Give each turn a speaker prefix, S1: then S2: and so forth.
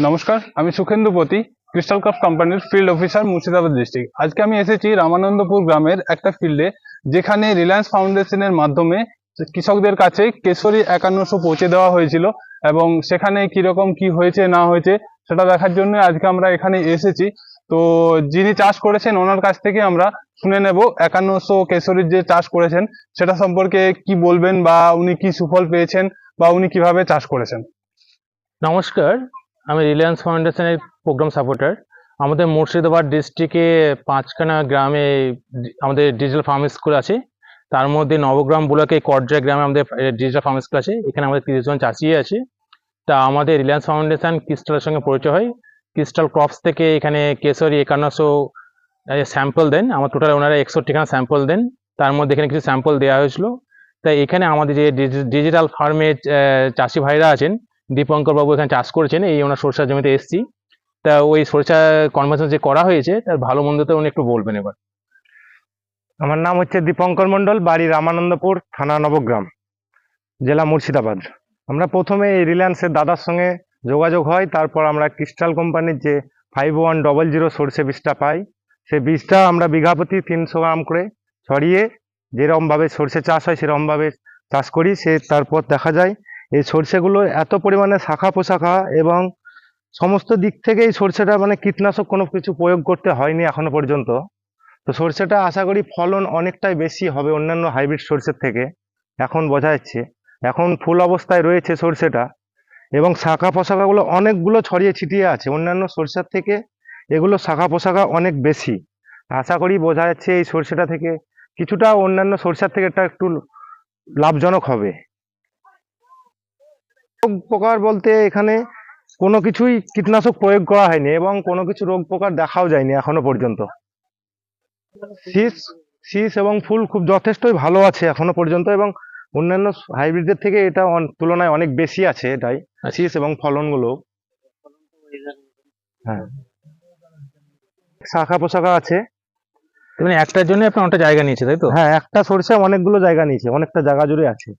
S1: নমস্কার, আমি সুখেন্দুপতি, crystal craft কোম্পানির ফিল্ড অফিসার, মুর্শিদাবাদ ডিস্ট্রিক্ট। আজকে আমি এসেছি রামানন্দপুর গ্রামের একটা ফিল্ডে, যেখানে রিলায়েন্স ফাউন্ডেশনের মাধ্যমে কৃষকদের কাছে কেশরী 5100 পৌঁছে দেওয়া হয়েছিল, এবং সেখানে কিরকম কি হয়েছে না হয়েছে সেটা দেখার জন্য আজকে আমরা এখানে এসেছি। তো যিনি চাষ করেছেন ওনার কাছ থেকে আমরা শুনে নেব 5100 কেশরীর যে চাষ করেছেন সেটা সম্পর্কে কি বলবেন, বা উনি কি সুফল পেয়েছেন, বা উনি কিভাবে চাষ করেছেন।
S2: নমস্কার, আমি রিলায়েন্স ফাউন্ডেশনের প্রোগ্রাম সাপোর্টার। আমাদের মুর্শিদাবাদ ডিস্ট্রিক্টে 5খানা গ্রামে আমাদের ডিজিটাল ফার্ম স্কুল আছে। তার মধ্যে নবগ্রাম ব্লকে কটজা গ্রামে আমাদের ডিজিটাল ফার্ম স্কুল আছে। এখানে আমাদের 30 জন চাষি আছে। তা আমাদের রিলায়েন্স ফাউন্ডেশন ক্রিস্টালের সঙ্গে পরিচয় হয়। ক্রিস্টাল ক্রপস থেকে এখানে কেশরী 5100 স্যাম্পল দেন। আমার টোটাল ওনারা 61খানা স্যাম্পল দেন। তার মধ্যে এখানে কিছু স্যাম্পল দেওয়া হয়েছিল। তাই এখানে আমাদের যে ডিজিটাল ফার্মের চাষি ভাইরা আছেন, দীপঙ্কর বাবু এখানে চাষ করেছেন, এই ওনার সরষার জমিতে এসেছি। তা ওই সরষা কনভার্সেশন যে করা হয়েছে তার ভালো মন্দ তো উনি একটু বলবেন এবার।
S3: আমার নাম হচ্ছে দীপঙ্কর মণ্ডল, বাড়ি রামানন্দপুর, থানা নবগ্রাম, জেলা মুর্শিদাবাদ। আমরা প্রথমে এই রিলায়েন্সের দাদার সঙ্গে যোগাযোগ হয়, তারপর আমরা ক্রিস্টাল কোম্পানির যে 5100 সরষে বীজটা পাই। সেই বীজটা আমরা বিঘা প্রতি 300 গ্রাম করে ছড়িয়ে যেরকমভাবে সরষে চাষ হয় সেরকমভাবে চাষ করি। তারপর দেখা যায় এই সরষেগুলো এত পরিমাণে শাখা পোশাখা, এবং সমস্ত দিক থেকে এই সরষেটা মানে কীটনাশক কোনো কিছু প্রয়োগ করতে হয়নি এখনো পর্যন্ত। তো সরষেটা আশা করি ফলন অনেকটাই বেশি হবে অন্যান্য হাইব্রিড সরষের থেকে, এখন বোঝা যাচ্ছে। এখন ফুল অবস্থায় রয়েছে সরষেটা, এবং শাখা পোশাখাগুলো অনেকগুলো ছড়িয়ে ছিটিয়ে আছে। অন্যান্য সরষের থেকে এগুলো শাখা পোশাখা অনেক বেশি। আশা করি বোঝা যাচ্ছে এই সরষেটা থেকে কিছুটা অন্যান্য সরষের থেকে এটা একটু লাভজনক হবে। রোগ পোকার বলতে এখানে কোনো কিছুই কীটনাশক প্রয়োগ করা হয়নি, এবং কোনো কিছু রোগ পোকার দেখাও যায়নি এখনো পর্যন্ত। শীষ শীষ এবং ফুল খুব যথেষ্টই ভালো আছে এখনো পর্যন্ত, এবং অন্যান্য হাইব্রিডের থেকে এটা তুলনায় অনেক বেশি আছে এটাই শীষ এবং ফলনগুলো। হ্যাঁ, শাখা পোশাখা আছে।
S2: মানে একটার জন্য আপনি অনেকটা জায়গা নিয়েছে, তাই তো?
S3: হ্যাঁ, একটা সরষে অনেকগুলো জায়গা নিয়েছে, অনেকটা জায়গা জুড়ে আছে।